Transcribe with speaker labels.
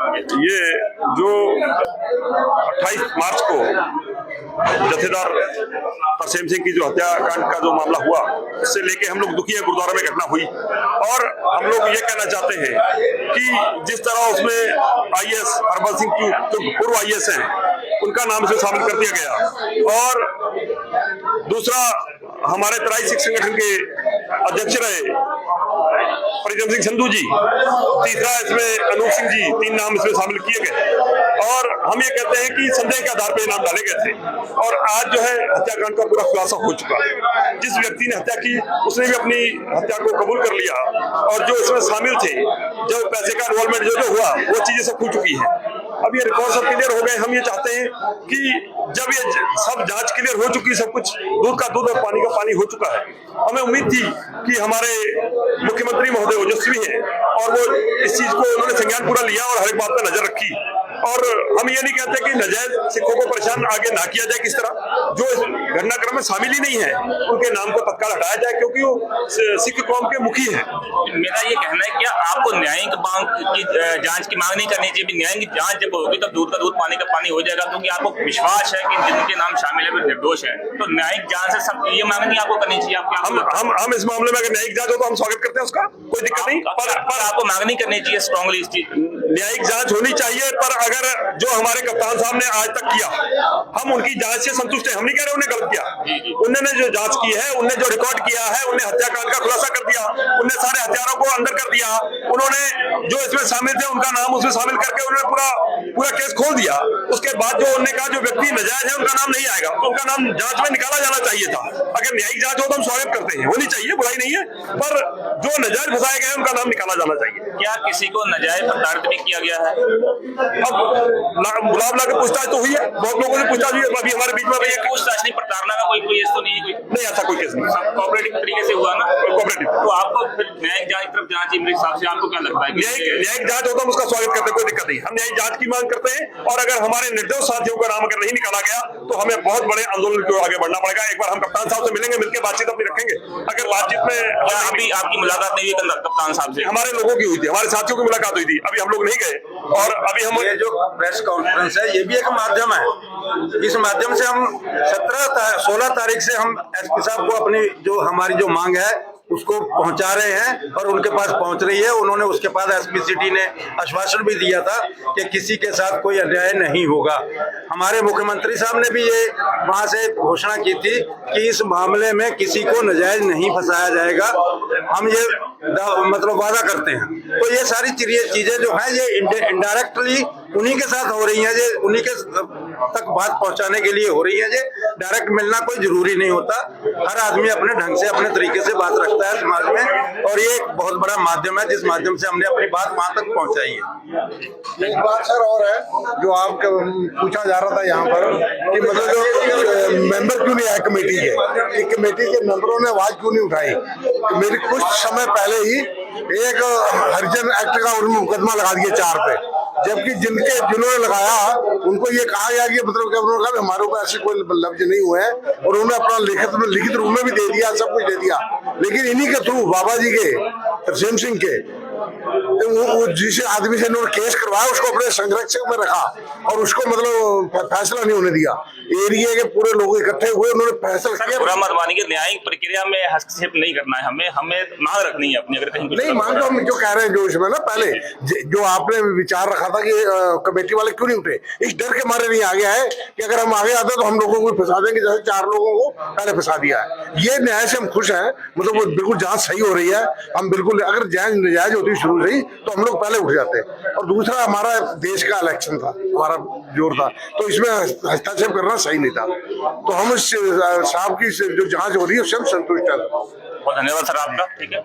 Speaker 1: ये जो 28 मार्च को जथेदार तरसेम सिंह की जो हत्याकांड का जो मामला हुआ, उससे लेके हम लोग दुखी है। गुरुद्वारा में घटना हुई और हम लोग ये कहना चाहते हैं कि जिस तरह उसमें आईएएस हरबल सिंह जो पूर्व आईएएस हैं, उनका नाम इसमें शामिल कर दिया गया। और दूसरा, हमारे तराई सिख संगठन के अध्यक्ष रहे परिजन सिंह संधू जी, तीसरा इसमें अनूप सिंह जी, 3 नाम इसमें शामिल किए गए। और हम ये कहते हैं कि संदेह के आधार पर नाम डाले गए थे और आज जो है हत्याकांड का पूरा खुलासा हो चुका है। जिस व्यक्ति ने हत्या की, उसने भी अपनी हत्या को कबूल कर लिया और जो इसमें शामिल थे, जो पैसे का इन्वॉल्वमेंट जो हुआ, वो चीजें सब खुल चुकी है। अब ये रिकॉर्ड सब क्लियर हो गए। हम ये चाहते हैं कि जब ये सब जांच क्लियर हो चुकी, सब कुछ दूध का दूध और पानी का पानी हो चुका है, हमें उम्मीद थी कि हमारे मुख्यमंत्री महोदय ओजस्वी हैं और वो इस चीज को उन्होंने संज्ञान पूरा लिया और हर एक बात पर नजर रखी। और हम ये नहीं कहते कि नजायज सिखों को परेशान आगे ना किया जाए। किस तरह जो इस घटनाक्रम में शामिल ही नहीं है, उनके नाम को तत्काल हटाया जाए, क्योंकि वो सिख कौम के मुखी हैं।
Speaker 2: मेरा ये कहना है, क्या आपको न्यायिक की जांच की मांग नहीं करनी चाहिए? न्यायिक जांच जब होगी तब दूध का दूध पानी का पानी हो जाएगा, क्योंकि आपको विश्वास है कि जिनके नाम शामिल है वो निर्दोष है। तो न्यायिक जांच से सब ये मांग नहीं आपको करनी चाहिए?
Speaker 1: हम इस मामले में अगर न्यायिक जांच हो तो हम स्वागत करते हैं, उसका कोई दिक्कत नहीं।
Speaker 2: पर आपको मांग नहीं करनी चाहिए स्ट्रांगली इस चीज?
Speaker 1: न्यायिक जांच होनी चाहिए, पर अगर जो हमारे कप्तान साहब ने आज तक किया, हम उनकी जांच से संतुष्ट हैं। हम नहीं कह रहे उन्हें गलत किया। उन्होंने जो जांच की है, उन्होंने जो रिकॉर्ड किया है, उन्हें हत्याकांड का खुलासा कर दिया, उन्होंने सारे हथियारों को अंदर कर दिया, उन्होंने जो इसमें शामिल थे उनका नाम उसमें शामिल करके उन्होंने पूरा केस खोल दिया। उसके बाद जो उन्होंने कहा जो व्यक्ति नाजायज है उनका नाम नहीं आएगा, तो उनका नाम जांच में निकाला जाना चाहिए था। अगर न्यायिक जांच हो तो हम स्वागत करते हैं, होनी चाहिए, बुराई नहीं है, पर जो नाजायज फंसाए गए उनका नाम निकाला जाना चाहिए।
Speaker 2: क्या किसी को नाजायज प्रताड़ित भी किया गया है?
Speaker 1: अब गुलाब ला के पूछताछ तो हुई है, बहुत लोगों से पूछताछ हुई है। अभी हमारे बीच में
Speaker 2: पूछताछ नहीं, प्रताड़ना का कोई केस तो नहीं है?
Speaker 1: नहीं, ऐसा कोई केस नहीं।
Speaker 2: सब कोऑपरेटिव तरीके से हुआ ना?
Speaker 1: कोऑपरेटिव।
Speaker 2: तो आपको फिर न्यायिक जांच तरफ जाना चाहिए मेरे हिसाब से। आपको क्या लगता है?
Speaker 1: न्यायिक जांच हो तो हम उसका स्वागत करते हैं, कोई दिक्कत नहीं। हम न्यायिक जांच की मांग करते हैं और अगर हमारे निर्दोष साथियों का नाम अगर नहीं निकाला गया तो हमें बहुत बड़े आंदोलन की ओर आगे बढ़ना पड़ेगा। एक बार हम कप्तान साहब से मिलेंगे, मिलकर बातचीत अपनी रखेंगे। अगर बातचीत में
Speaker 2: अभी आपकी मुलाकात नहीं हुई कप्तान साहब से?
Speaker 1: हमारे लोगों की हुई थी, हमारे साथियों की मुलाकात हुई थी, अभी हम लोग नहीं गए। और अभी हम
Speaker 3: ये जो प्रेस कॉन्फ्रेंस है, ये भी एक माध्यम है। इस माध्यम से हम 16 तारीख से हम एसपी साहब को अपनी जो हमारी जो मांग है उसको पहुंचा रहे हैं और उनके पास पहुंच रही है। उन्होंने उसके बाद एसपी सिटी ने आश्वासन भी दिया था कि किसी के साथ कोई अन्याय नहीं होगा। हमारे मुख्यमंत्री साहब ने भी ये वहां से घोषणा की थी कि इस मामले में किसी को नाजायज नहीं फंसाया जाएगा। हम ये मतलब वादा करते हैं। तो ये सारी चीजें जो है ये इनडायरेक्टली उन्हीं के साथ हो रही है, ये उन्हीं के तक बात पहुंचाने के लिए हो रही है। ये डायरेक्ट मिलना कोई जरूरी नहीं होता। हर आदमी अपने ढंग से अपने तरीके से बात रखता है समाज में, और ये एक बहुत बड़ा माध्यम है जिस माध्यम से हमने अपनी बात वहां तक पहुंचाई है।
Speaker 4: एक बात सर और है जो आपको पूछा जा रहा था यहाँ पर कि मतलब जो मेंबर क्यों नहीं आए कमेटी के, कमेटी के मेंबरों ने आवाज क्यों नहीं उठाई। मेरी कुछ समय पहले ही एक हरिजन एक्ट का उन्होंने मुकदमा लगा दिया 4 पे, जबकि जिन्होंने लगाया उनको ये कहा गया कि मतलब क्या उन्होंने कहा हमारे ऊपर ऐसे कोई लफ्ज नहीं हुए हैं, और उन्होंने अपना लिखित रूप में भी दे दिया, सब कुछ दे दिया। लेकिन इन्हीं के थ्रू बाबा जी के, तरसेम सिंह के, वो जिस आदमी से इन्होंने केस करवाया उसको अपने संरक्षक में रखा और उसको मतलब फैसला नहीं होने दिया। एरिया के पूरे लोग इकट्ठे हुए, उन्होंने फैसला किया।
Speaker 2: बुरा मत मानिए, न्यायिक प्रक्रिया में हस्तक्षेप नहीं करना है, हमें मांग रखनी है अपनी। अगर कहीं
Speaker 4: नहीं मांग तो हम जो कह रहे हैं, जो इसमें ना पहले जो आपने विचार रखा था कि कमेटी वाले क्यों नहीं उठे, इस डर के मारे नहीं आगे आए कि अगर हम आगे आते तो हम लोगों को फंसा देंगे, जैसे 4 लोगों को पहले फंसा दिया है। ये न्याय से हम खुश हैं, मतलब वो बिल्कुल जांच सही हो रही है। हम बिल्कुल, अगर जायज होती शुरू से ही तो हम लोग पहले उठ जाते। और दूसरा, हमारा देश का इलेक्शन था, हमारा जोर था, तो इसमें हस्तक्षेप करना सही नहीं था। तो हम इस साहब की जो जांच हो रही है उससे हम संतुष्ट हैं।
Speaker 2: बहुत धन्यवाद सर आपका। ठीक है।